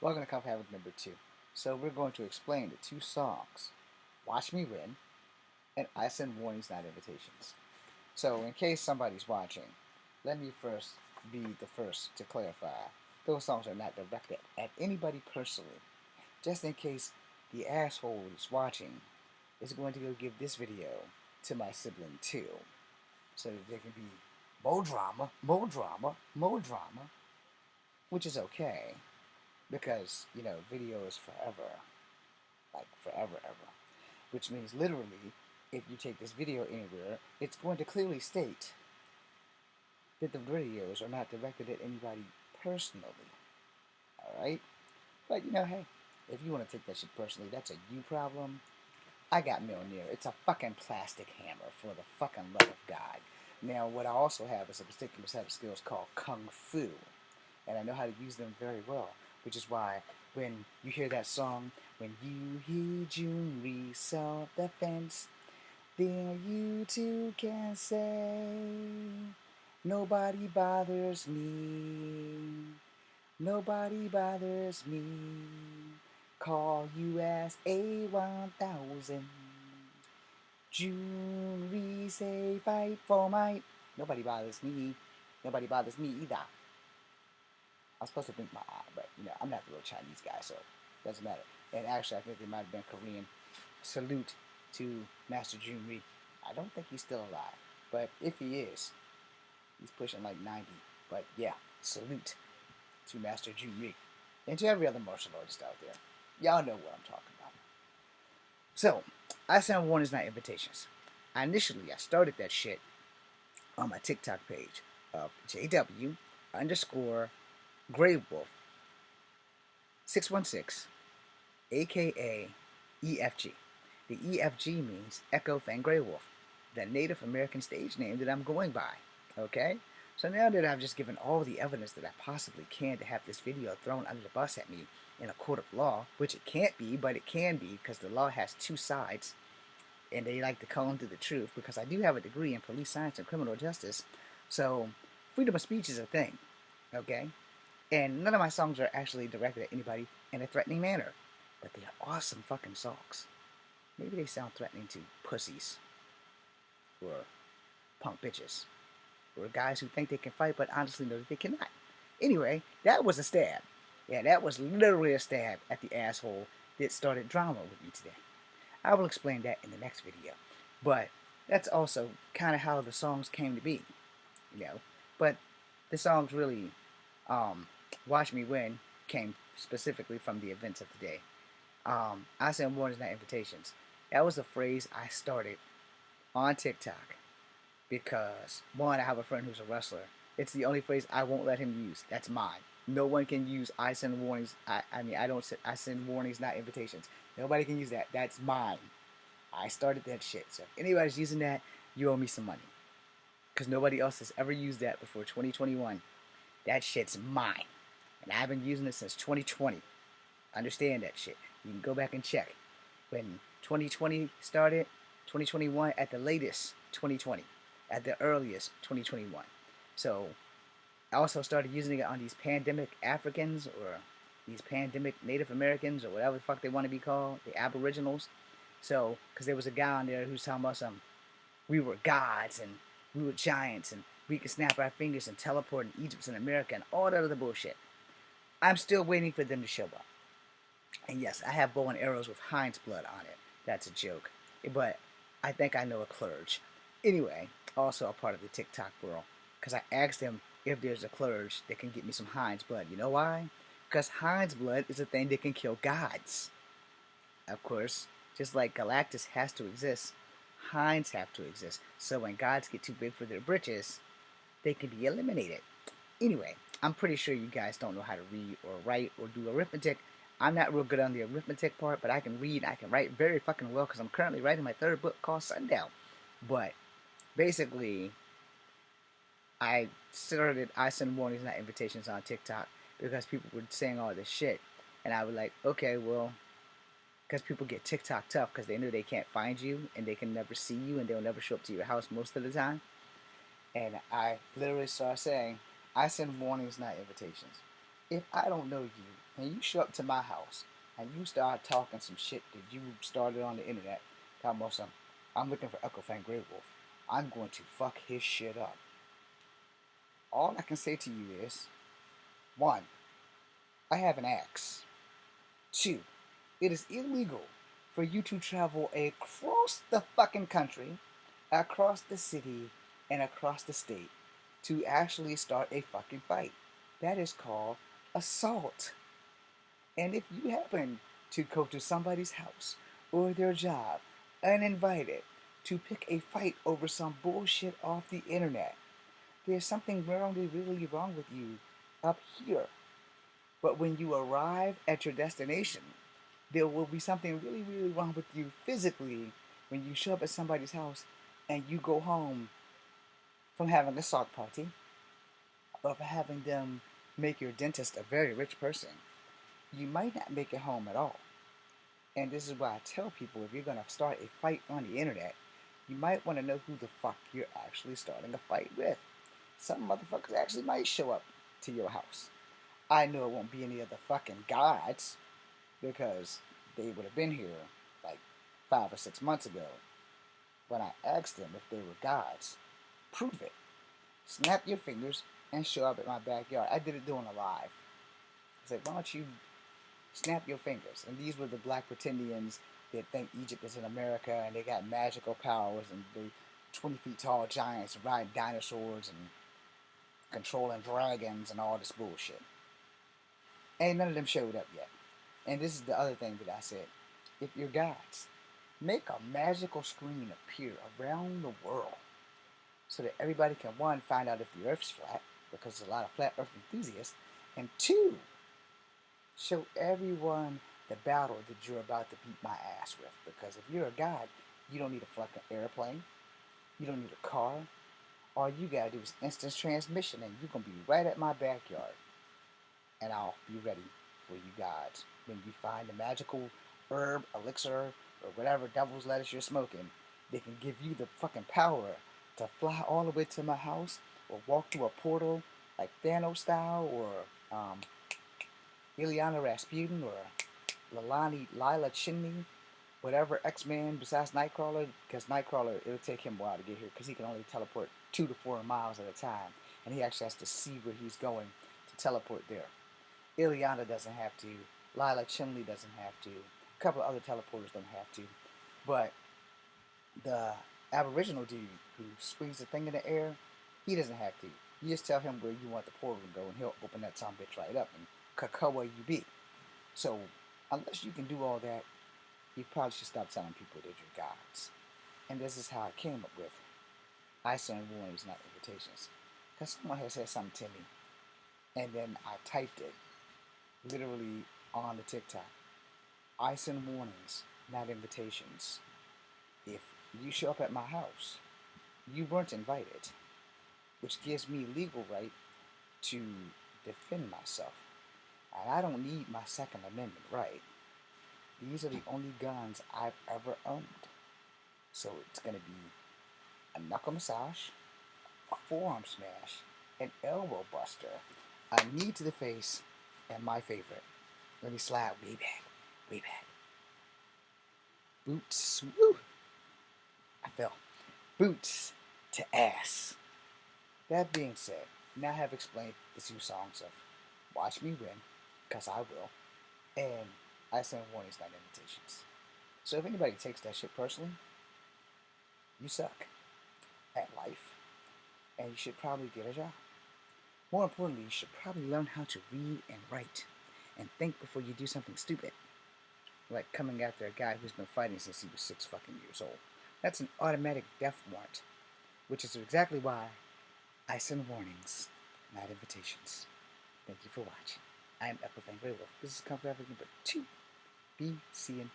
Welcome to Cup Habit number 2. So we're going to explain the two songs, Watch Me Win and I Send Warnings Not Invitations. So in case somebody's watching, let me first be the first to clarify. Those songs are not directed at anybody personally. Just in case the asshole who's watching is going to go give this video to my sibling too. So that there can be more drama, more drama, more drama, which is okay. Because, video is forever. Like forever, ever. Which means literally, if you take this video anywhere, it's going to clearly state that the videos are not directed at anybody personally. Alright? But hey, if you want to take that shit personally, that's a you problem. I got Mjolnir. It's a fucking plastic hammer for the fucking love of God. Now, what I also have is a particular set of skills called Kung Fu. And I know how to use them very well, which is why when you hear that song, when you hear Junri self-defense, then you too can say, nobody bothers me, nobody bothers me, call US A1000, Junri say fight for might, nobody bothers me, nobody bothers me either. I was supposed to blink my eye, but I'm not the real Chinese guy, so it doesn't matter. And actually, I think they might have been Korean. Salute to Master Jun Ree. I don't think he's still alive, but if he is, he's pushing like 90. But yeah, salute to Master Jun Ree and to every other martial artist out there. Y'all know what I'm talking about. So, I sent warnings, not invitations. I started that shit on my TikTok page of JW underscore Grey Wolf 616, aka EFG. The EFG means Echo Fan Grey Wolf, the Native American stage name that I'm going by. Okay? So now that I've just given all the evidence that I possibly can to have this video thrown under the bus at me in a court of law, which it can't be, but it can be because the law has two sides, and they like to comb through the truth because I do have a degree in police science and criminal justice. So freedom of speech is a thing. Okay? And none of my songs are actually directed at anybody in a threatening manner. But they are awesome fucking songs. Maybe they sound threatening to pussies. Or punk bitches. Or guys who think they can fight but honestly know that they cannot. Anyway, that was a stab. Yeah, that was literally a stab at the asshole that started drama with me today. I will explain that in the next video. But that's also kind of how the songs came to be. But the songs really Watch Me Win came specifically from the events of the day. I send warnings, not invitations. That was a phrase I started on TikTok because, one, I have a friend who's a wrestler. It's the only phrase I won't let him use. That's mine. No one can use I send warnings. I send warnings, not invitations. Nobody can use that. That's mine. I started that shit. So if anybody's using that, you owe me some money. Because nobody else has ever used that before 2021. That shit's mine. And I've been using it since 2020. Understand that shit. You can go back and check. When 2020 started, 2021 at the latest, 2020. At the earliest, 2021. So I also started using it on these pandemic Africans or these pandemic Native Americans or whatever the fuck they want to be called, the Aboriginals. So, because there was a guy on there who's talking about we were gods and we were giants and we could snap our fingers and teleport in Egypt and America and all that other bullshit. I'm still waiting for them to show up. And yes, I have bow and arrows with Heinz blood on it. That's a joke. But I think I know a clergy. Anyway, also a part of the TikTok world. Because I asked them if there's a clergy that can get me some Heinz blood. You know why? Because Heinz blood is a thing that can kill gods. Of course, just like Galactus has to exist, Heinz have to exist. So when gods get too big for their britches, they can be eliminated. Anyway, I'm pretty sure you guys don't know how to read or write or do arithmetic. I'm not real good on the arithmetic part, but I can read, I can write very fucking well because I'm currently writing my third book called Sundown. But basically, I send warnings, not invitations on TikTok because people were saying all this shit. And I was like, okay, well, because people get TikTok tough because they know they can't find you and they can never see you and they'll never show up to your house most of the time. And I literally started saying, I send warnings, not invitations. If I don't know you and you show up to my house and you start talking some shit that you started on the internet, talking about some, I'm looking for Echo Fang Grey Wolf, I'm going to fuck his shit up. All I can say to you is, one, I have an axe. Two, it is illegal for you to travel across the fucking country, across the city, and across the state to actually start a fucking fight. That is called assault. And if you happen to go to somebody's house or their job uninvited to pick a fight over some bullshit off the internet, there's something really wrong with you up here. But when you arrive at your destination, there will be something really wrong with you physically when you show up at somebody's house and you go home from having a sock party or for having them make your dentist a very rich person. You might not make it home at all. And this is why I tell people, if you're going to start a fight on the internet, you might want to know who the fuck you're actually starting a fight with. Some motherfuckers actually might show up to your house. I know it won't be any of the fucking gods, because they would have been here like 5 or 6 months ago when I asked them if they were gods. Prove it. Snap your fingers and show up at my backyard. I did it doing a live. I said, why don't you snap your fingers? And these were the black pretendians that think Egypt is in America and they got magical powers and they 20 feet tall giants riding dinosaurs and controlling dragons and all this bullshit. Ain't none of them showed up yet. And this is the other thing that I said. If you're gods, make a magical screen appear around the world so that everybody can, one, find out if the earth's flat, because there's a lot of flat earth enthusiasts, and two, show everyone the battle that you're about to beat my ass with. Because if you're a god, you don't need a fucking airplane, you don't need a car, all you gotta do is instant transmission and you're gonna be right at my backyard. And I'll be ready for you gods. When you find the magical herb, elixir, or whatever devil's lettuce you're smoking, they can give you the fucking power to fly all the way to my house or walk through a portal like Thanos style, or Ilyana Rasputin, or Lila Chinley, whatever X-Man besides Nightcrawler, because Nightcrawler, it'll take him a while to get here because he can only teleport 2 to 4 miles at a time, and he actually has to see where he's going to teleport there. Ilyana doesn't have to. Lila Chinley doesn't have to. A couple of other teleporters don't have to. But the Aboriginal dude who swings the thing in the air, he doesn't have to. You just tell him where you want the portal to go, and he'll open that son bitch right up, and Kakawa you be. So, unless you can do all that, you probably should stop telling people that you're gods. And this is how I came up with I send warnings, not invitations. Because someone had said something to me, and then I typed it literally on the TikTok. I send warnings, not invitations. If you show up at my house, you weren't invited, which gives me legal right to defend myself. And I don't need my Second Amendment right. These are the only guns I've ever owned. So it's going to be a knuckle massage, a forearm smash, an elbow buster, a knee to the face, and my favorite. Let me slide way back. Boots, woo! I fell. Boots to ass. That being said, now I have explained the 2 songs of Watch Me Win, because I will, and I send warnings, not invitations. So if anybody takes that shit personally, you suck at life, and you should probably get a job. More importantly, you should probably learn how to read and write, and think before you do something stupid, like coming after a guy who's been fighting since he was 6 fucking years old. That's an automatic death warrant, which is exactly why I send warnings, not invitations. Thank you for watching. I am Echo Fang Grey Wolf. This is Comfort African, but 2. Be seeing